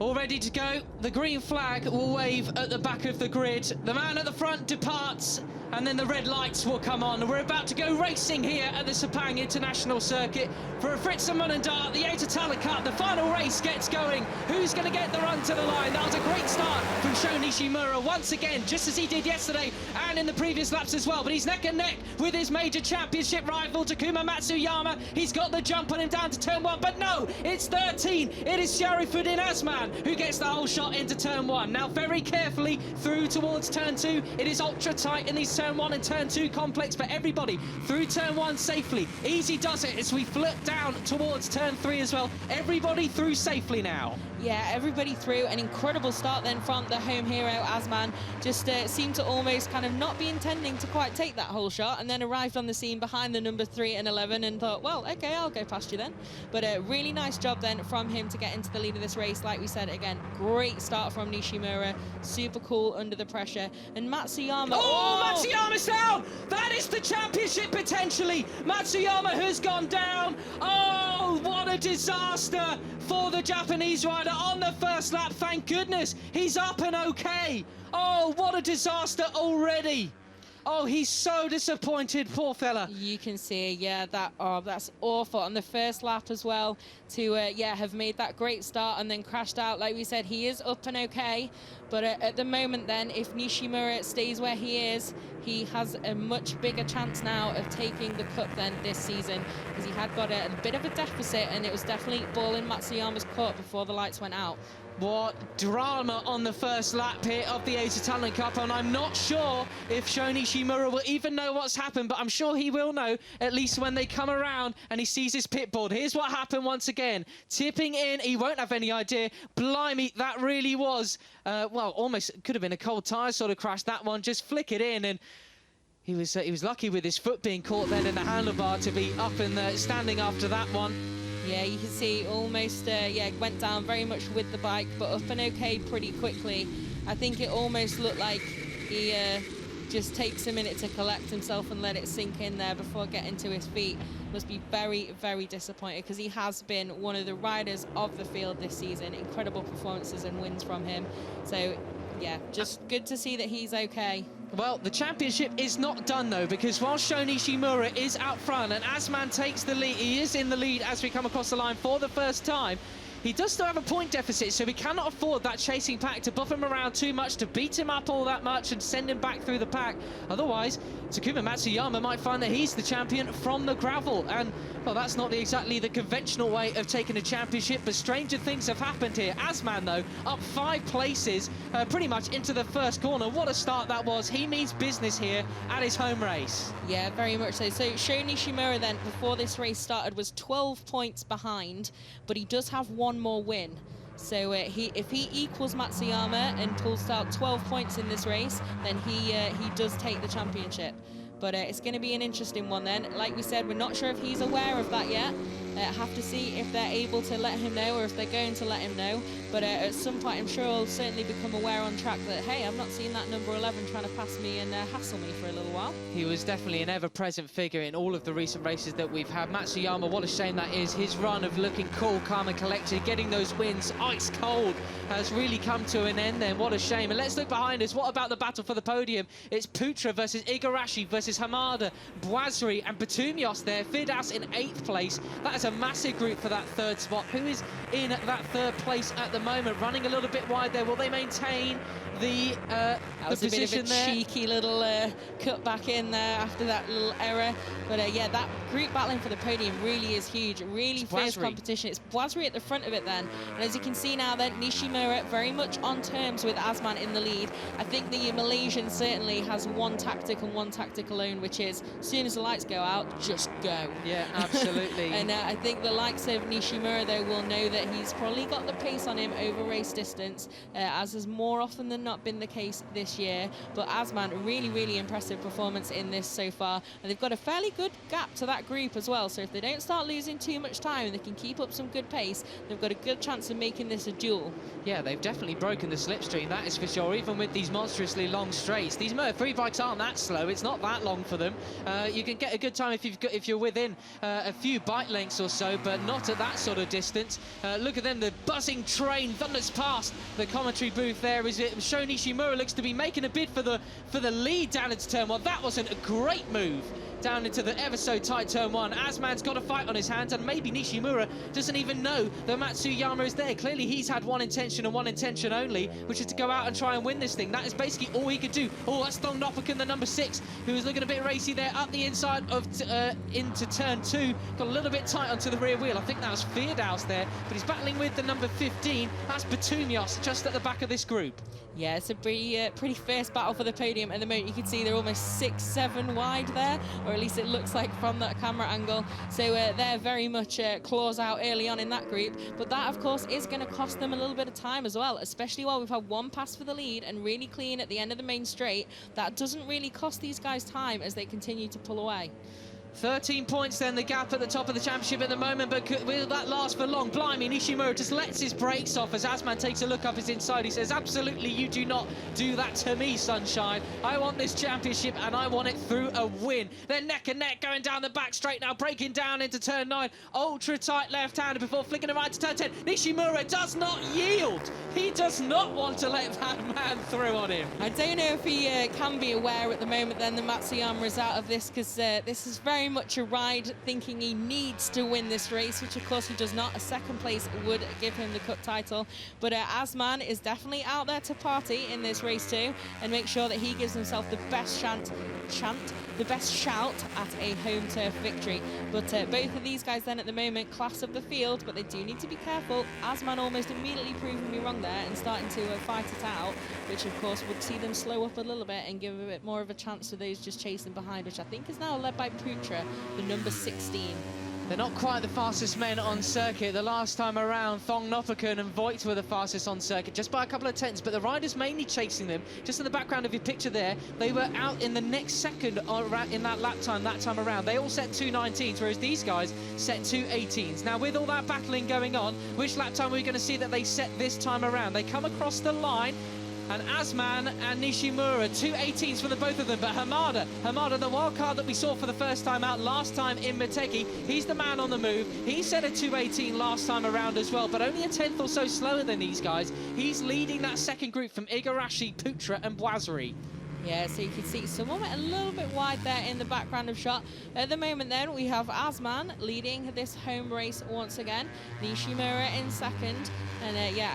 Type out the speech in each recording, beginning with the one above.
all ready to go. The green flag will wave at the back of the grid. The man at the front departs, and then the red lights will come on. We're about to go racing here at the Sepang International Circuit for a Fritz and Munandar, the Atatala Cup. The final race gets going. Who's going to get the run to the line? That was a great start from Sho Nishimura once again, just as he did yesterday and in the previous laps as well. But he's neck and neck with his major championship rival, Takuma Matsuyama. He's got the jump on him down to turn 1, but no, it's 13. It is Sharifuddin Azman who gets the whole shot into turn 1. Now very carefully through towards turn 2. It is ultra tight in these turn 1 and turn 2 complex, but everybody through turn 1 safely. Easy does it as we flip down towards turn 3 as well. Everybody through safely now. Yeah, everybody through. An incredible start then from the home hero, Azman. Just seemed to almost kind of not be intending to quite take that whole shot, and then arrived on the scene behind the number 3 and 11 and thought, well, okay, I'll go past you then. But a really nice job then from him to get into the lead of this race. Like we said, again, great start from Nishimura. Super cool under the pressure. And Matsuyama... Oh, Matsuyama's down! That is the championship potentially. Matsuyama has gone down. Oh, what a disaster for the Japanese rider on the first lap. Thank goodness he's up and okay. Oh, what a disaster already. Oh, he's so disappointed, poor fella. You can see, yeah, that's awful on the first lap as well to, yeah, have made that great start and then crashed out. Like we said, he is up and okay, but at the moment then, if Nishimura stays where he is, he has a much bigger chance now of taking the cup then this season, because he had got a bit of a deficit, and it was definitely ball in Matsuyama's court before the lights went out. What drama on the first lap here of the Asia Talent Cup, and I'm not sure if Sho Nishimura will even know what's happened, but I'm sure he will know, at least when they come around and he sees his pit board. Here's what happened once again. Tipping in, he won't have any idea. Blimey, that really was, well, almost could have been a cold tyre sort of crash. That one just flick it in, and he was lucky with his foot being caught then in the handlebar to be up and standing after that one. Yeah, you can see almost, yeah, went down very much with the bike, but up and okay pretty quickly. I think it almost looked like he just takes a minute to collect himself and let it sink in there before getting to his feet. Must be very, very disappointed, because he has been one of the riders of the field this season. Incredible performances and wins from him. So, yeah, just good to see that he's okay. Well, the championship is not done, though, because while Sho Nishimura is out front and Azman takes the lead, he is in the lead as we come across the line for the first time. He does still have a point deficit, so we cannot afford that chasing pack to buff him around too much, to beat him up all that much and send him back through the pack. Otherwise, Takuma Matsuyama might find that he's the champion from the gravel. And, well, that's not exactly the conventional way of taking a championship, but stranger things have happened here. Azman, though, up 5 places, pretty much into the first corner. What a start that was. He means business here at his home race. Yeah, very much so. So Sho Nishimura then, before this race started, was 12 points behind, but he does have one more win. So if he equals Matsuyama and pulls out 12 points in this race, then he does take the championship. But it's going to be an interesting one then. Like we said, we're not sure if he's aware of that yet. Have to see if they're able to let him know, or if they're going to let him know. But at some point, I'm sure he'll certainly become aware on track that, hey, I've not seen that number 11 trying to pass me and hassle me for a little while. He was definitely an ever-present figure in all of the recent races that we've had. Matsuyama, what a shame that is. His run of looking cool, calm and collected, getting those wins ice cold, has really come to an end then. What a shame. And let's look behind us. What about the battle for the podium? It's Putra versus Igarashi versus Hamada, Boisri and Batumios there. Fidas in 8th place. That is a massive group for that 3rd spot. Who is in that 3rd place at the moment? Running a little bit wide there. Will they maintain the position there? A cheeky little cut back in there after that little error. But yeah, that group battling for the podium really is huge. Really fierce competition. It's Boisri at the front of it then. And as you can see now then, Nishimura very much on terms with Azman in the lead. I think the Malaysian certainly has one tactic and one tactic alone, which is as soon as the lights go out, just go. Yeah, absolutely. And I think the likes of Nishimura, though, will know that he's probably got the pace on him over race distance, as has more often than not been the case this year. But Azman, really, really impressive performance in this so far. And they've got a fairly good gap to that group as well. So if they don't start losing too much time and they can keep up some good pace, they've got a good chance of making this a duel. Yeah, they've definitely broken the slipstream, that is for sure. Even with these monstrously long straights, these Moto 3 bikes aren't that slow. It's not that long for them. You can get a good time if you're within a few bike lengths or so, but not at that sort of distance. Look at them, the buzzing train thunders past the commentary booth there. Is it Sho Nishimura looks to be making a bid for the lead down into turn one. That wasn't a great move down into the ever so tight turn one. Asman's got a fight on his hands, and maybe Nishimura doesn't even know that Matsuyama is there. Clearly he's had one intention and one intention only, which is to go out and try and win this thing. That is basically all he could do. Oh, that's Thong Nopakan, the number 6, who was looking a bit racy there up the inside of into turn 2. Got a little bit tight onto the rear wheel. I think that was Feardaus there, but he's battling with the number 15. That's Batumios just at the back of this group. Yeah, it's a pretty fierce battle for the podium at the moment. You can see they're almost 6-7 wide there, or at least it looks like from that camera angle. So they're very much claws out early on in that group. But that, of course, is going to cost them a little bit of time as well, especially while we've had one pass for the lead and really clean at the end of the main straight. That doesn't really cost these guys time as they continue to pull away. 13 points then, the gap at the top of the championship at the moment, but will that last for long? Blimey, Nishimura just lets his brakes off as Asman takes a look up his inside. He says, absolutely, you do not do that to me, sunshine. I want this championship, and I want it through a win. They're neck and neck going down the back straight now, breaking down into turn 9. Ultra tight left-hander before flicking it right to turn 10. Nishimura does not yield. He does not want to let that man through on him. I don't know if he can be aware at the moment then that Matsuyama is out of this, because this is very much a ride thinking he needs to win this race, which of course he does not. A second place would give him the cup title, but Asman is definitely out there to party in this race too and make sure that he gives himself the best the best shout at a home turf victory. But both of these guys then at the moment class of the field, but they do need to be careful. Asman almost immediately proving me wrong there and starting to fight it out, which of course would see them slow up a little bit and give a bit more of a chance to those just chasing behind, which I think is now led by Putra, the number 16. They're not quite the fastest men on circuit. The last time around, Thong Nopakan and Voigt were the fastest on circuit, just by a couple of tenths, but the riders mainly chasing them. Just in the background of your picture there, they were out in the next second in that lap time that time around. They all set 2:19s, whereas these guys set 2:18s. Now, with all that battling going on, which lap time are we going to see that they set this time around? They come across the line, and Asman and Nishimura, 2:18s for the both of them, but Hamada, the wild card that we saw for the first time out last time in Motegi, he's the man on the move. He set a 2:18 last time around as well, but only a tenth or so slower than these guys. He's leading that second group from Igarashi, Putra and Boisserie. Yeah, so you can see someone went a little bit wide there in the background of shot. At the moment then, we have Asman leading this home race once again. Nishimura in second. And yeah,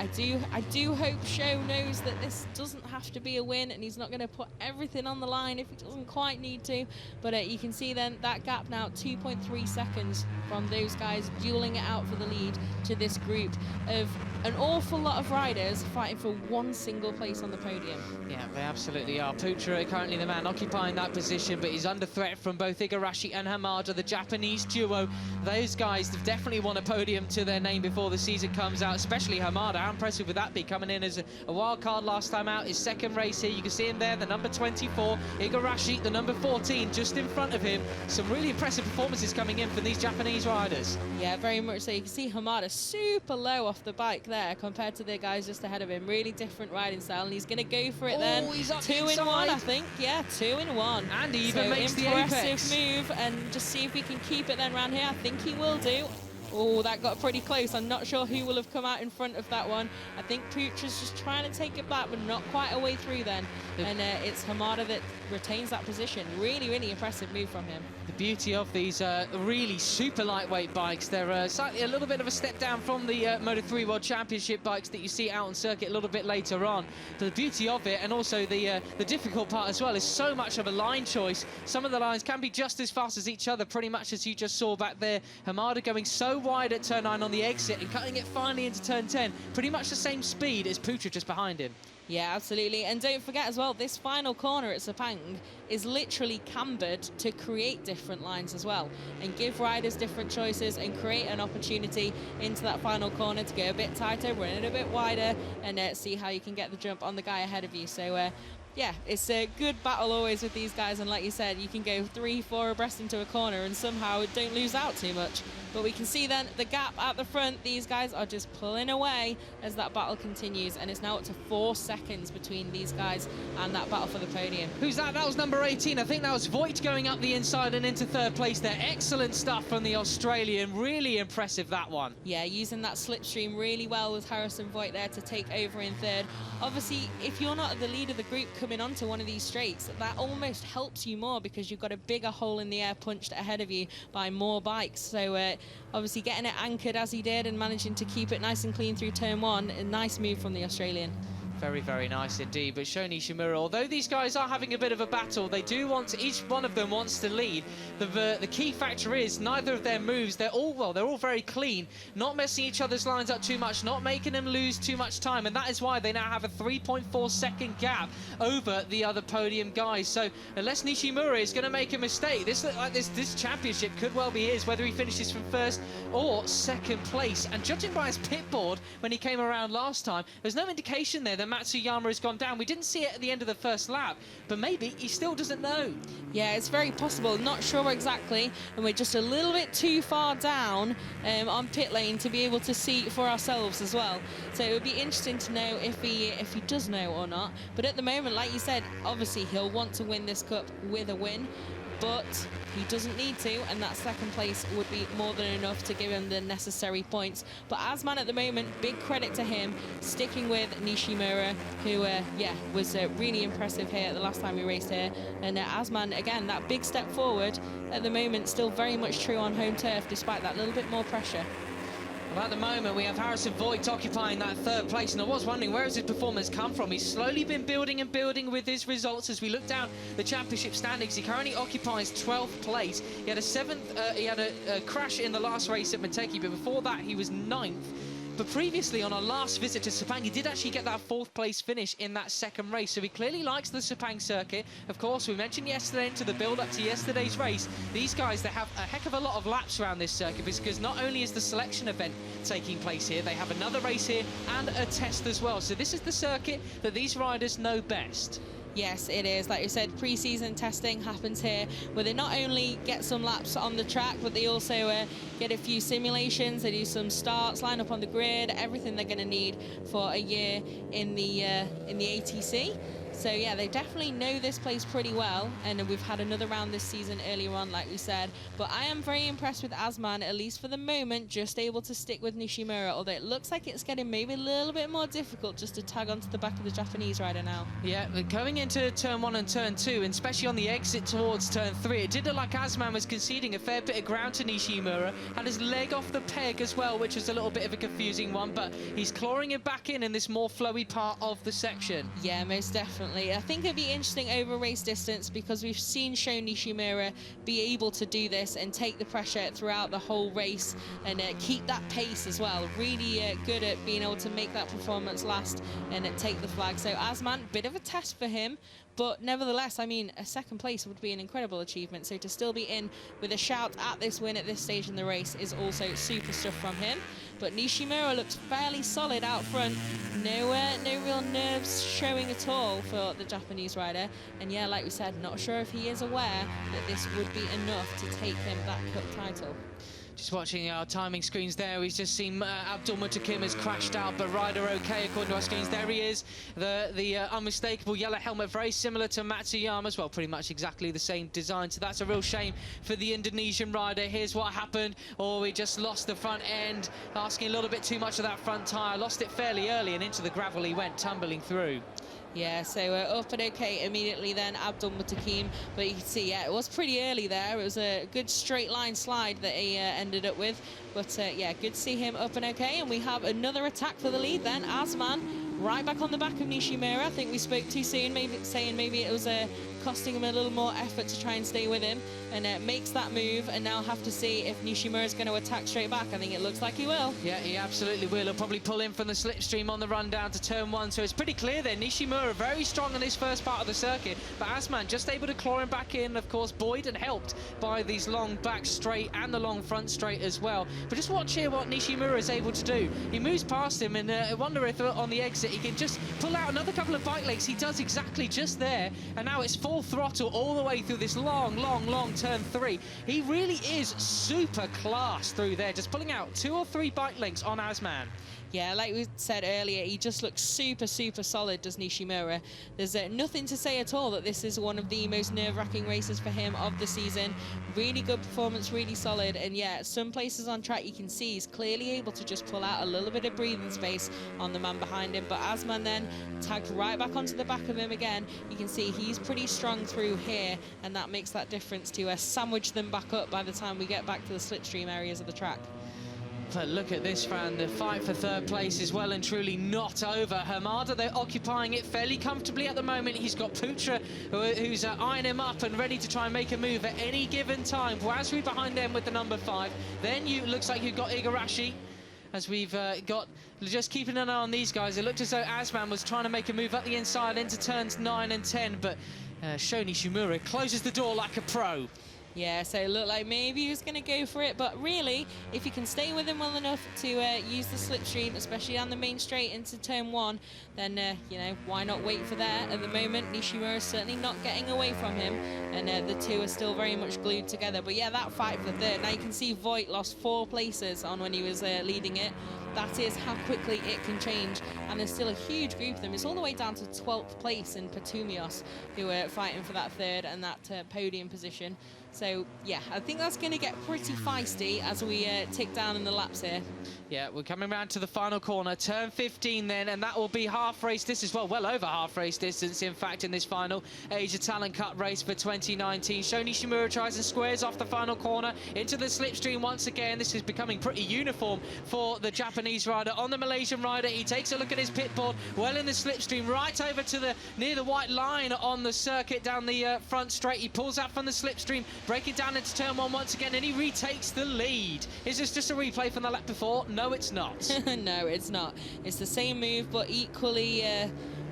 I do hope Sho knows that this doesn't have to be a win and he's not going to put everything on the line if he doesn't quite need to. But you can see then that gap now, 2.3 seconds from those guys dueling it out for the lead to this group of an awful lot of riders fighting for one single place on the podium. Yeah, they absolutely are. Putra currently the man occupying that position, but he's under threat from both Igarashi and Hamada, the Japanese duo. Those guys have definitely won a podium to their name before the season comes out, especially Hamada. How impressive would that be, coming in as a wild card last time out? His second race here, you can see him there, the number 24. Igarashi, the number 14, just in front of him. Some really impressive performances coming in from these Japanese riders. Yeah, very much so. You can see Hamada super low off the bike there compared to the guys just ahead of him. Really different riding style, and he's going to go for it then. He's up 2 in 1, I think. Yeah, 2 in 1. And he even makes the impressive apex. Move, and just see if we can keep it then around here. I think he will do. Oh, that got pretty close. I'm not sure who will have come out in front of that one. I think Putra's just trying to take it back, but not quite a way through then. And it's Hamada that retains that position. Really, really impressive move from him. The beauty of these really super lightweight bikes, they're slightly a little bit of a step down from the Moto3 World Championship bikes that you see out on circuit a little bit later on. But the beauty of it, and also the difficult part as well, is so much of a line choice. Some of the lines can be just as fast as each other, pretty much as you just saw back there. Hamada going so wide at turn 9 on the exit and cutting it finally into turn 10. Pretty much the same speed as Putra just behind him. Yeah, absolutely. And don't forget as well, this final corner at Sepang is literally cambered to create different lines as well and give riders different choices and create an opportunity into that final corner to go a bit tighter, run it a bit wider, and see how you can get the jump on the guy ahead of you. So yeah, it's a good battle always with these guys, and like you said, you can go 3-4 abreast into a corner and somehow don't lose out too much. But we can see then the gap at the front. These guys are just pulling away as that battle continues, and it's now up to 4 seconds between these guys and that battle for the podium. Who's that? That was number 18. I think that was Voigt going up the inside and into third place there. Excellent stuff from the Australian. Really impressive, that one. Yeah, using that slipstream really well with Harrison Voigt there to take over in third. Obviously, if you're not the lead of the group coming onto one of these straights, that almost helps you more because you've got a bigger hole in the air punched ahead of you by more bikes. So obviously getting it anchored as he did and managing to keep it nice and clean through turn one, a nice move from the Australian. Very, very nice indeed. But Sho Nishimura, although these guys are having a bit of a battle, they do want to, each one of them wants to lead. The key factor is neither of their moves, they're all very clean, not messing each other's lines up too much, not making them lose too much time, and that is why they now have a 3.4 second gap over the other podium guys. So unless Nishimura is going to make a mistake, this championship could well be his, whether he finishes from first or second place. And judging by his pit board when he came around last time, there's no indication there that Matsuyama has gone down. We didn't see it at the end of the first lap, but maybe he still doesn't know. Yeah, it's very possible. Not sure exactly, and we're just a little bit too far down on pit lane to be able to see for ourselves as well. So it would be interesting to know if he does know or not. But at the moment, like you said, obviously he'll want to win this cup with a win, but he doesn't need to, and that second place would be more than enough to give him the necessary points. But Asman at the moment, big credit to him, sticking with Nishimura, who was really impressive here the last time we raced here. And Asman, again, that big step forward at the moment, still very much true on home turf, despite that little bit more pressure. Well, at the moment, we have Harrison Voigt occupying that third place, and I was wondering, where has his performance come from? He's slowly been building and building with his results. As we look down the championship standings, he currently occupies 12th place. He had a crash in the last race at Mateki, but before that, he was 9th. But previously, on our last visit to Sepang, he did actually get that 4th place finish in that second race. So he clearly likes the Sepang circuit. Of course, we mentioned yesterday into the build-up to yesterday's race, these guys, they have a heck of a lot of laps around this circuit because not only is the selection event taking place here, they have another race here and a test as well. So this is the circuit that these riders know best. Yes, it is. Like you said, pre-season testing happens here, where they not only get some laps on the track, but they also get a few simulations. They do some starts, line up on the grid, everything they're going to need for a year in the ATC. So yeah, they definitely know this place pretty well, and we've had another round this season earlier on, like we said. But I am very impressed with Asman, at least for the moment, just able to stick with Nishimura, although it looks like it's getting maybe a little bit more difficult just to tag onto the back of the Japanese rider now. Yeah, going into turn 1 and turn 2, and especially on the exit towards turn 3, it did look like Asman was conceding a fair bit of ground to Nishimura, had his leg off the peg as well, which was a little bit of a confusing one, but he's clawing it back in this more flowy part of the section. Yeah, most definitely. I think it'd be interesting over race distance, because we've seen Sho Nishimura be able to do this and take the pressure throughout the whole race and keep that pace as well. Really good at being able to make that performance last and take the flag. So Asman, bit of a test for him, but nevertheless, I mean, a second place would be an incredible achievement. So to still be in with a shout at this win at this stage in the race is also super stuff from him. But Nishimura looks fairly solid out front. No real nerves showing at all for the Japanese rider. And yeah, like we said, not sure if he is aware that this would be enough to take him that cup title. Just watching our timing screens there, we've just seen Abdul Mutakim has crashed out, but rider okay according to our screens. There he is, the unmistakable yellow helmet, very similar to Matsuyama's, well, pretty much exactly the same design. So that's a real shame for the Indonesian rider. Here's what happened. Oh, we just lost the front end, asking a little bit too much of that front tyre. Lost it fairly early, and into the gravel he went, tumbling through. Yeah, so up and okay immediately then, Abdul Mutakim. But you can see, yeah, it was pretty early there. It was a good straight line slide that he ended up with. But yeah, good to see him up and okay. And we have another attack for the lead then. Asman right back on the back of Nishimura. I think we spoke too soon, saying maybe it was costing him a little more effort to try and stay with him, and makes that move, and now have to see if Nishimura is going to attack straight back. I think it looks like he will. Yeah, he absolutely will. He'll probably pull in from the slipstream on the run down to turn 1, so it's pretty clear there. Nishimura very strong in this first part of the circuit, but Asman just able to claw him back in, of course, buoyed and helped by these long back straight and the long front straight as well. But just watch here what Nishimura is able to do. He moves past him, and I wonder if on the exit it, he can just pull out another couple of bike legs. He does exactly just there, and now it's full throttle all the way through this long turn 3. He really is super class through there, just pulling out 2 or 3 bike lengths on Asman. Yeah, like we said earlier, he just looks super solid, does Nishimura. There's nothing to say at all that this is one of the most nerve-wracking races for him of the season. Really good performance, really solid, and yeah, some places on track you can see he's clearly able to just pull out a little bit of breathing space on the man behind him, but Asman then tagged right back onto the back of him again. You can see he's pretty strong through here, and that makes that difference to sandwich them back up by the time we get back to the slipstream areas of the track. But look at this, fan. The fight for 3rd place is well and truly not over. Hamada, they're occupying it fairly comfortably at the moment. He's got Putra, who's eyeing him up and ready to try and make a move at any given time. Wazri behind them with the number 5. Then looks like you've got Igarashi, as we've got, just keeping an eye on these guys. It looked as though Asman was trying to make a move up the inside into turns 9 and 10, but Sho Nishimura closes the door like a pro. Yeah, so it looked like maybe he was going to go for it, but really, if you can stay with him well enough to use the slipstream, especially on the main straight into turn 1, then, you know, why not wait for that? At the moment, Nishimura is certainly not getting away from him, and the two are still very much glued together. But yeah, that fight for 3rd. Now you can see Voigt lost 4 places on when he was leading it. That is how quickly it can change, and there's still a huge group of them. It's all the way down to 12th place in Petumios, who are fighting for that 3rd and that podium position. So, yeah, I think that's going to get pretty feisty as we tick down in the laps here. Yeah, we're coming around to the final corner, turn 15 then, and that will be half race distance, well over half race distance, in fact, in this final Asia Talent Cup race for 2019. Sho Nishimura tries and squares off the final corner into the slipstream once again. This is becoming pretty uniform for the Japanese rider. On the Malaysian rider, he takes a look at his pit board, well in the slipstream, right over to near the white line on the circuit down the front straight. He pulls out from the slipstream, breaking down into turn 1 once again, and he retakes the lead. Is this just a replay from the lap before? No, it's not. No, it's not. It's the same move, but equally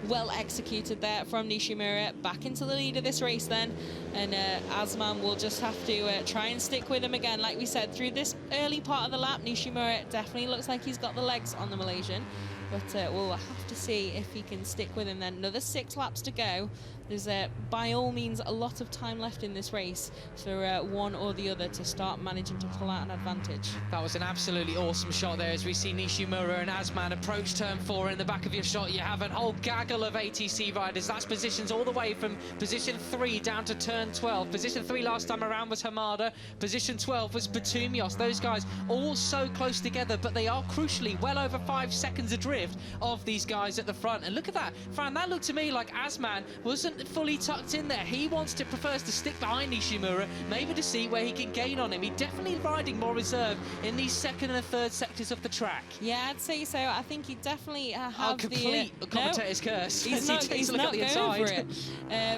well executed there from Nishimura. Back into the lead of this race then, and Asman will just have to try and stick with him again. Like we said, through this early part of the lap, Nishimura definitely looks like he's got the legs on the Malaysian, but we'll have to see if he can stick with him then. Another 6 laps to go. There's by all means a lot of time left in this race for one or the other to start managing to pull out an advantage. That was an absolutely awesome shot there as we see Nishimura and Asman approach turn 4. In the back of your shot you have a whole gaggle of ATC riders. That's positions all the way from position 3 down to turn 12. Position 3 last time around was Hamada. Position 12 was Petumios. Those guys all so close together, but they are crucially well over 5 seconds adrift of these guys at the front. And look at that, Fran, that looked to me like Asman wasn't fully tucked in there. He prefers to stick behind Nishimura, maybe to see where he can gain on him. He's definitely riding more reserve in these 2nd and 3rd sectors of the track. Yeah, I'd say so. I think he definitely have complete commentator's curse. He's not, he's not going for it.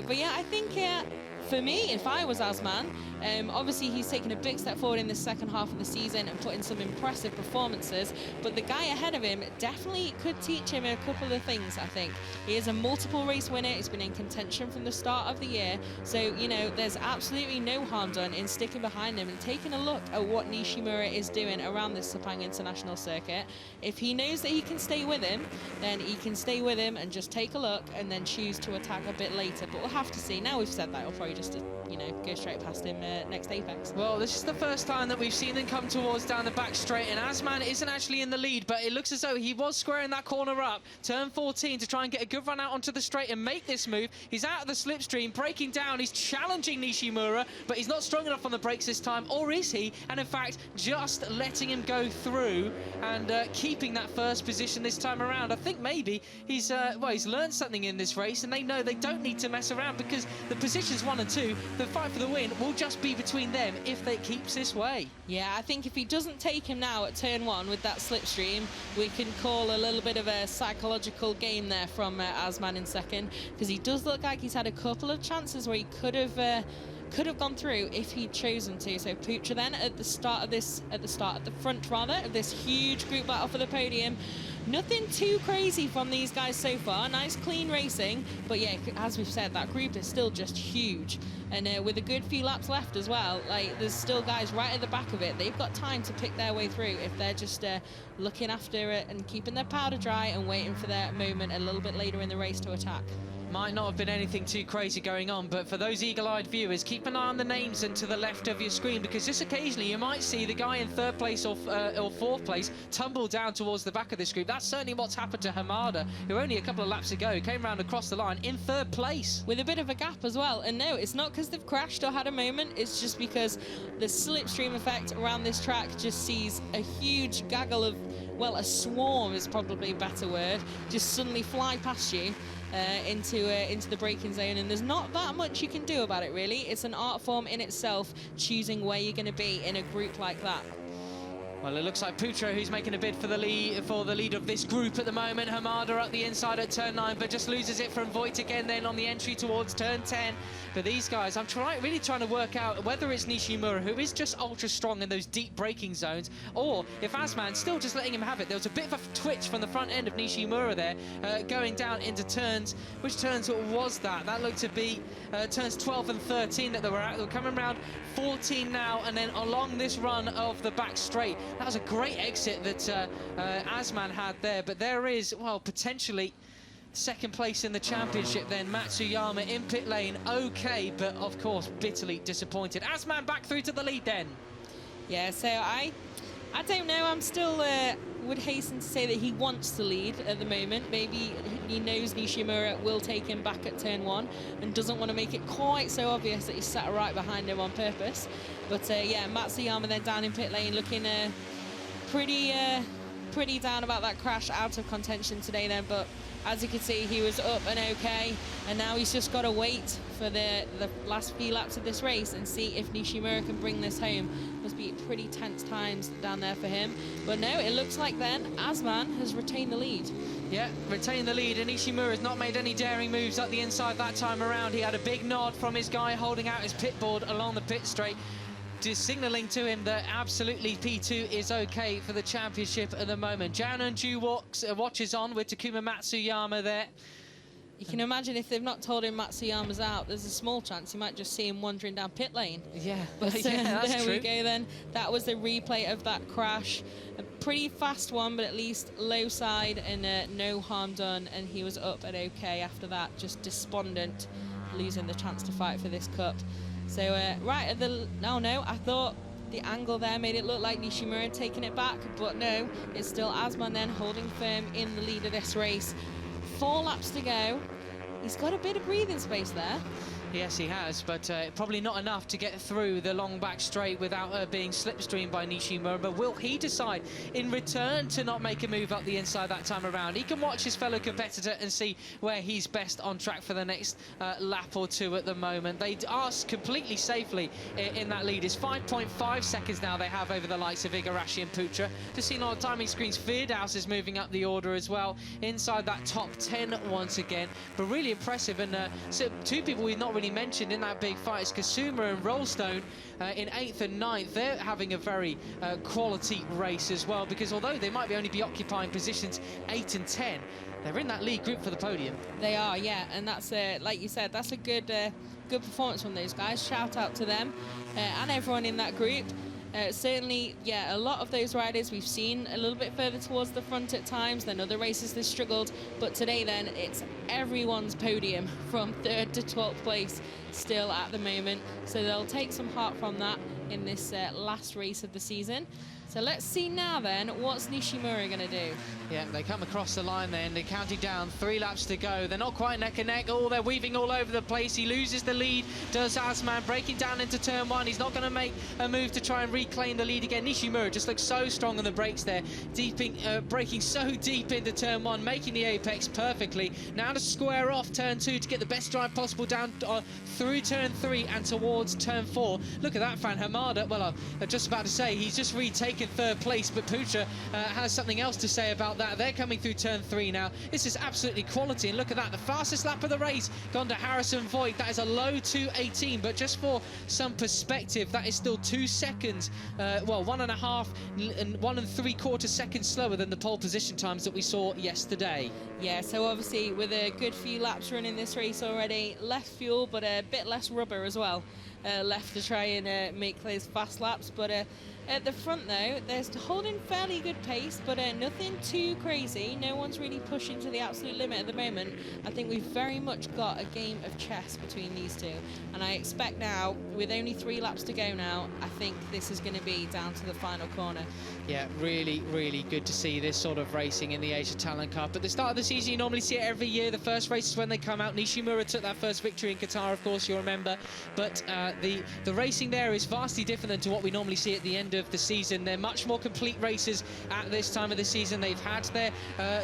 But yeah, I think for me, if I was Asman, obviously he's taken a big step forward in the second half of the season and put in some impressive performances, but the guy ahead of him definitely could teach him a couple of things, I think. He is a multiple race winner. He's been in contention from the start of the year, so, you know, there's absolutely no harm done in sticking behind him and taking a look at what Nishimura is doing around this Sepang International Circuit. If he knows that he can stay with him, then he can stay with him and just take a look and then choose to attack a bit later, but we'll have to see. Now we've said that, he'll probably just, you know, go straight past him next apex. Well, this is the first time that we've seen them come towards down the back straight, and Asman isn't actually in the lead, but it looks as though he was squaring that corner up, turn 14, to try and get a good run out onto the straight and make this move. He's out of the slipstream, breaking down, he's challenging Nishimura, but he's not strong enough on the brakes this time, or is he? And in fact, just letting him go through and keeping that first position this time around. I think maybe he's learned something in this race, and they know they don't need to mess around, because the positions 1 and 2, the fight for the win will just be between them if they keeps this way. Yeah, I think if he doesn't take him now at turn 1 with that slipstream, we can call a little bit of a psychological game there from Asman in second, because he does look like he's had a couple of chances where he could have could have gone through if he'd chosen to. So Putra then at the front of this huge group battle for the podium. Nothing too crazy from these guys so far. Nice clean racing, but yeah, as we've said, that group is still just huge. And with a good few laps left as well, like there's still guys right at the back of it. They've got time to pick their way through if they're just looking after it and keeping their powder dry and waiting for their moment a little bit later in the race to attack. Might not have been anything too crazy going on, but for those eagle-eyed viewers, keep an eye on the names and to the left of your screen, because just occasionally you might see the guy in third place or fourth place tumble down towards the back of this group. That's certainly what's happened to Hamada, who only a couple of laps ago came round across the line in third place. With a bit of a gap as well. And no, it's not because they've crashed or had a moment, it's just because the slipstream effect around this track just sees a huge gaggle of, well, a swarm is probably a better word, just suddenly fly past you. Into the braking zone, and there's not that much you can do about it, really. It's an art form in itself, choosing where you're going to be in a group like that. Well, it looks like Putra, who's making a bid for the lead of this group at the moment. Hamada up the inside at turn 9, but just loses it from Voigt again then on the entry towards turn 10. But these guys, I'm really trying to work out whether it's Nishimura, who is just ultra strong in those deep braking zones, or if Asman's still just letting him have it. There was a bit of a twitch from the front end of Nishimura there, going down into turns. Which turns was that? That looked to be turns 12 and 13 that they were at. They were coming around 14 now, and then along this run of the back straight. That was a great exit that Asman had there, but there is, well, potentially second place in the championship then. Matsuyama in pit lane, okay, but of course bitterly disappointed. Asman back through to the lead then. Yeah, so I don't know, I'm still would hasten to say that he wants to lead at the moment. Maybe he knows Nishimura will take him back at turn 1 and doesn't want to make it quite so obvious that he's sat right behind him on purpose. But yeah, Matsuyama then down in pit lane looking pretty down about that crash, out of contention today then, but as you can see, he was up and okay, and now he's just got to wait for the last few laps of this race and see if Nishimura can bring this home. Must be pretty tense times down there for him, but no, it looks like then Asman has retained the lead. Yeah, retained the lead, and Nishimura has not made any daring moves up the inside that time around. He had a big nod from his guy holding out his pit board along the pit straight, just signalling to him that absolutely P2 is okay for the championship at the moment. Jan and Ju watches on with Takuma Matsuyama there. You can imagine if they've not told him Matsuyama's out, there's a small chance you might just see him wandering down pit lane. Yeah, but yeah, that's there true. we go then. That was the replay of that crash. A pretty fast one, but at least low side and no harm done. And he was up and okay after that, just despondent, losing the chance to fight for this cup. So right at the, oh no, I thought the angle there made it look like Nishimura had taken it back, but no, it's still Asman then holding firm in the lead of this race. 4 laps to go. He's got a bit of breathing space there. Yes, he has, but probably not enough to get through the long back straight without being slipstreamed by Nishimura. But will he decide in return to not make a move up the inside that time around? He can watch his fellow competitor and see where he's best on track for the next lap or two at the moment. They are completely safely in that lead. It's 5.5 seconds now they have over the likes of Igarashi and Putra. Just seen on timing screens, Fearhouse is moving up the order as well, inside that top 10 once again. But really impressive, and so 2 people we've not really mentioned in that big fight is Kasuma and Rollstone in 8th and 9th. They're having a very quality race as well, because although they might only be occupying positions 8 and 10, they're in that lead group for the podium. They are, yeah, and that's like you said, that's a good performance from those guys. Shout out to them and everyone in that group. Certainly, yeah, a lot of those riders we've seen a little bit further towards the front at times than other races they struggled, but today then it's everyone's podium from 3rd to 12th place still at the moment, so they'll take some heart from that in this last race of the season. So let's see now then, what's Nishimura going to do? Yeah, they come across the line then, they're counting down, 3 laps to go. They're not quite neck and neck. Oh, they're weaving all over the place. He loses the lead, does Asman, breaking down into turn 1. He's not going to make a move to try and reclaim the lead again. Nishimura just looks so strong on the brakes there, braking so deep into turn 1, making the apex perfectly. Now to square off turn 2 to get the best drive possible down through turn 3 and towards turn 4. Look at that fan, Hamada. Well, I'm just about to say, he's just retaken taken third place, but Putra has something else to say about that. They're coming through turn 3 now. This is absolutely quality, and look at that, the fastest lap of the race gone to Harrison Voigt. That is a low 2:18, but just for some perspective, that is still 2 seconds, well, 1.5 and 1 3/4 seconds slower than the pole position times that we saw yesterday. Yeah, so obviously with a good few laps running this race already, less fuel but a bit less rubber as well left to try and make those fast laps. But at the front though, they're holding fairly good pace, but nothing too crazy. No one's really pushing to the absolute limit at the moment. I think we've very much got a game of chess between these two, and I expect now, with only 3 laps to go now, I think this is going to be down to the final corner. Yeah, really, really good to see this sort of racing in the Asia Talent Cup. At the start of the season, you normally see it every year. The first race is when they come out. Nishimura took that first victory in Qatar, of course, you'll remember. But the racing there is vastly different than to what we normally see at the end of the season. They're much more complete races at this time of the season. They've had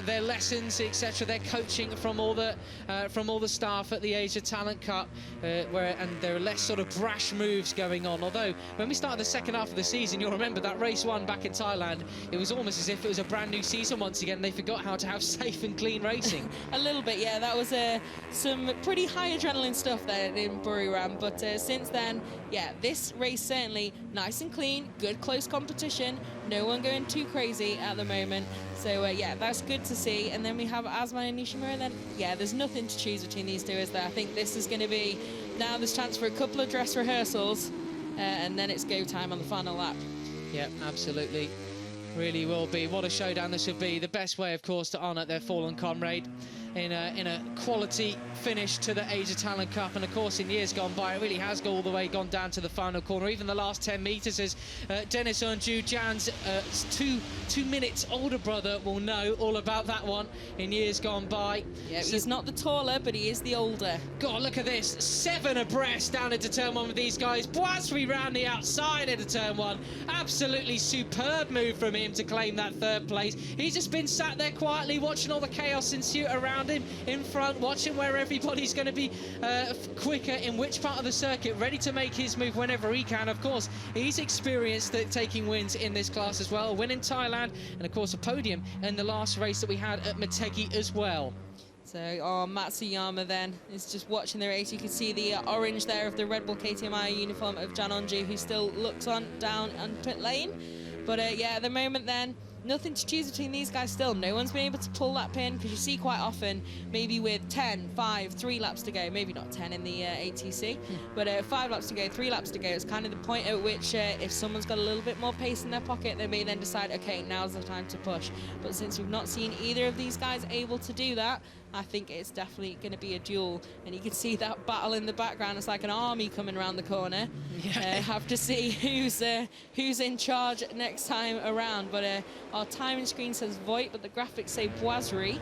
their lessons, etc., their coaching from all the staff at the Asia Talent Cup, and there are less sort of brash moves going on. Although when we started the second half of the season, you'll remember that race 1 back in Thailand, it was almost as if it was a brand new season once again. They forgot how to have safe and clean racing. A little bit, yeah. That was some pretty high adrenaline stuff there in Buriram. But since then, yeah, this race certainly nice and clean, good close competition, no one going too crazy at the moment. So yeah, that's good to see. And then we have Azman and Nishimura. Then yeah, there's nothing to choose between these two, is there? I think this is going to be, now there's chance for a couple of dress rehearsals, and then it's go time on the final lap. Yeah, absolutely. Really will be. What a showdown this will be. The best way, of course, to honour their fallen comrade in a quality finish to the Asia Talent Cup. And of course, in years gone by, it really has gone all the way down to the final corner. Even the last 10 metres, as Dennis Unju, Jan's 2 minutes older brother, will know all about that one in years gone by. Yeah, so he's not the taller, but he is the older. God, look at this. 7 abreast down into turn 1 with these guys. Boisry round the outside into turn 1. Absolutely superb move from him to claim that third place. He's just been sat there quietly watching all the chaos ensue around him in front, watching where everybody's going to be quicker in which part of the circuit, ready to make his move whenever he can. Of course, he's experienced at taking wins in this class as well. A win in Thailand, and of course a podium in the last race that we had at Motegi as well. So, Matsuyama then is just watching the race. You can see the orange there of the Red Bull KTM uniform of Jan Onju, who still looks down on pit lane. But yeah, at the moment then, nothing to choose between these guys still. No one's been able to pull that pin, because you see quite often, maybe with 10, 5, 3 laps to go, maybe not 10 in the ATC, but 5 laps to go, 3 laps to go, it's kind of the point at which if someone's got a little bit more pace in their pocket, they may then decide, okay, now's the time to push. But since we've not seen either of these guys able to do that, I think it's definitely going to be a duel. And you can see that battle in the background. It's like an army coming around the corner. Yeah. Have to see who's in charge next time around. But our timing screen says Voigt, but the graphics say Boisry.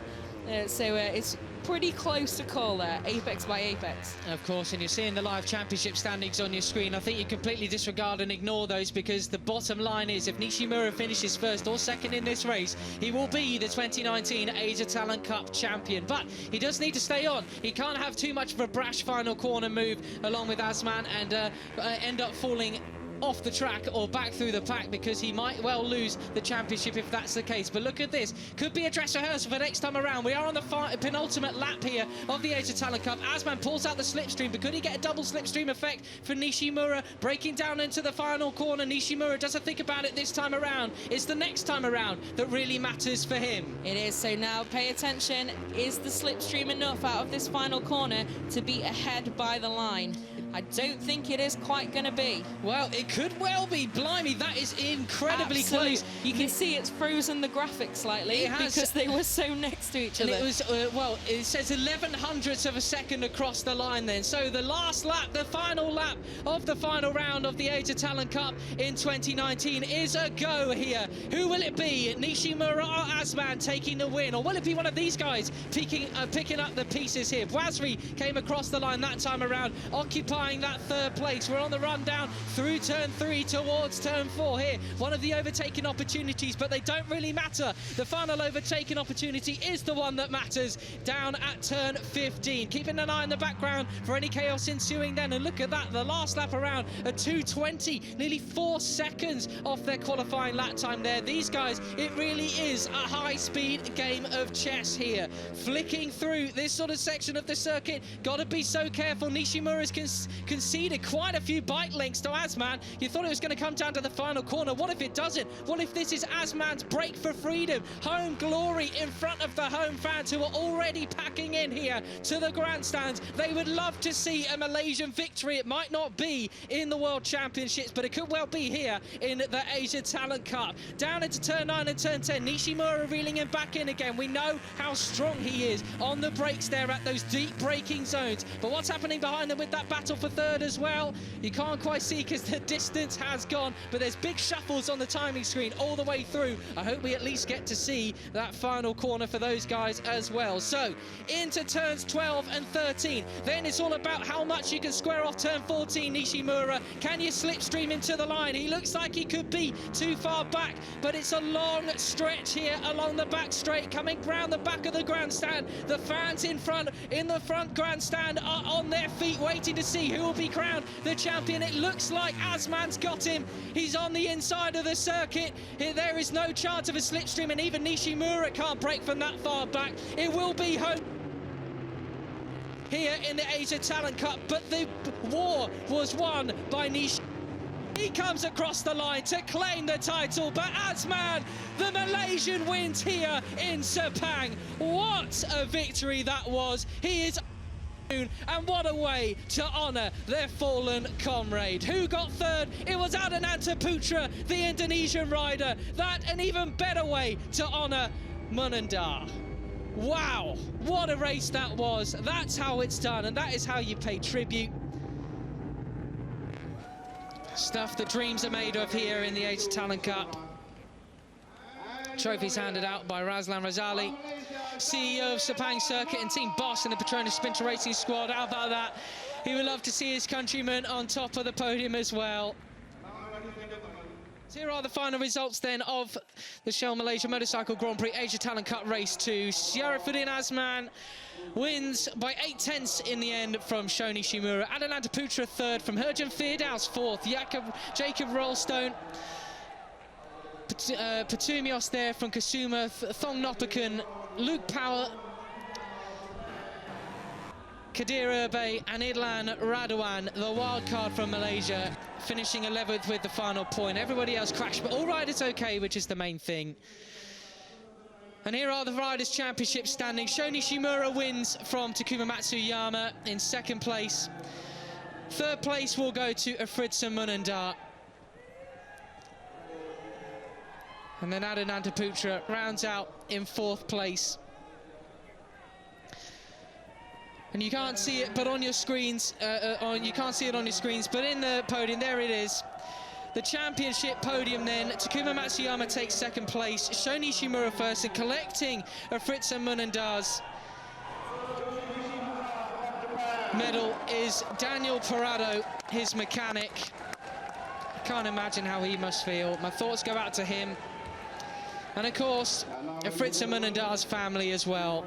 So it's pretty close to call there, apex by apex. Of course, and you're seeing the live championship standings on your screen. I think you completely disregard and ignore those, because the bottom line is, if Nishimura finishes first or second in this race, he will be the 2019 Asia Talent Cup champion. But he does need to stay on. He can't have too much of a brash final corner move along with Azman and end up falling off the track or back through the pack, because he might well lose the championship if that's the case. But look at this, could be a dress rehearsal for next time around. We are on the penultimate lap here of the Asia Talent Cup. Azman pulls out the slipstream, but could he get a double slipstream effect for Nishimura breaking down into the final corner? Nishimura doesn't think about it this time around. It's the next time around that really matters for him. It is. So now pay attention. Is the slipstream enough out of this final corner to be ahead by the line? I don't think it is quite going to be. Well, it could well be. Blimey, that is incredibly close. You can see it's frozen the graphics slightly because they were so next to each other. It was, well, it says 11 hundredths of a second across the line then. So the last lap, the final lap of the final round of the Asia Talent Cup in 2019 is a go here. Who will it be? Nishimura or Azman taking the win? Or will it be one of these guys picking up the pieces here? Boisry came across the line that time around, occupying that third place. We're on the run down through turn turn 3 towards turn 4 here. One of the overtaking opportunities, but they don't really matter. The final overtaking opportunity is the one that matters down at turn 15. Keeping an eye in the background for any chaos ensuing then. And look at that, the last lap around a 2:20, nearly 4 seconds off their qualifying lap time there. These guys, it really is a high-speed game of chess here. Flicking through this sort of section of the circuit, got to be so careful. Nishimura's conceded quite a few bike lengths to Asman. You thought it was going to come down to the final corner. What if it doesn't? What if this is Asman's break for freedom? Home glory in front of the home fans who are already packing in here to the grandstands. They would love to see a Malaysian victory. It might not be in the World Championships, but it could well be here in the Asia Talent Cup. Down into turn 9 and turn 10. Nishimura reeling him back in again. We know how strong he is on the brakes there at those deep braking zones. But what's happening behind them with that battle for third as well? You can't quite see because the distance has gone, but there's big shuffles on the timing screen all the way through. I hope we at least get to see that final corner for those guys as well. So into turns 12 and 13. Then it's all about how much you can square off turn 14, Nishimura. Can you slipstream into the line? He looks like he could be too far back, but it's a long stretch here along the back straight, coming round the back of the grandstand. The fans in the front grandstand are on their feet waiting to see who will be crowned the champion. It looks like Asman's got him. He's on the inside of the circuit. There is no chance of a slipstream, and even Nishimura can't break from that far back. It will be home here in the Asia Talent Cup, but the war was won by Nish. He comes across the line to claim the title, but Asman, the Malaysian, wins here in Sepang. What a victory that was. He is, and what a way to honour their fallen comrade. Who got third? It was Adinata Putra, the Indonesian rider. That an even better way to honour Munandar. Wow, what a race that was. That's how it's done, and that is how you pay tribute. Stuff that dreams are made of here in the Asia Talent Cup. Trophies handed out by Razlan Razali, CEO of Sepang Circuit and team boss in the Petronas Sprinter Racing Squad. How about that? He would love to see his countrymen on top of the podium as well. Here are the final results then of the Shell Malaysia Motorcycle Grand Prix Asia Talent Cup Race 2. Syarifuddin Asman wins by 8/10 in the end from Sho Nishimura. Adinata Putra third, from Herjan Firdaus fourth. Jacob Rollstone. Patumios there from Kasuma. Thong Nopakan, Luke Power, Kadir Urbe and Idlan Radwan, the wild card from Malaysia, finishing 11th with the final point. Everybody else crashed, but all riders okay, which is the main thing. And here are the Riders' Championship standings. Sho Nishimura wins from Takuma Matsuyama in second place. Third place will go to Afritsa Munandar. And then Adinata Putra rounds out in fourth place. And you can't see it, but on your screens, you can't see it on your screens, but in the podium, there it is. The championship podium then, Takuma Matsuyama takes second place, Sho Nishimura first, and collecting Afritsa Munandar's medal is Daniel Parado, his mechanic. I can't imagine how he must feel. My thoughts go out to him. And of course, Afritsa Munandar's family as well.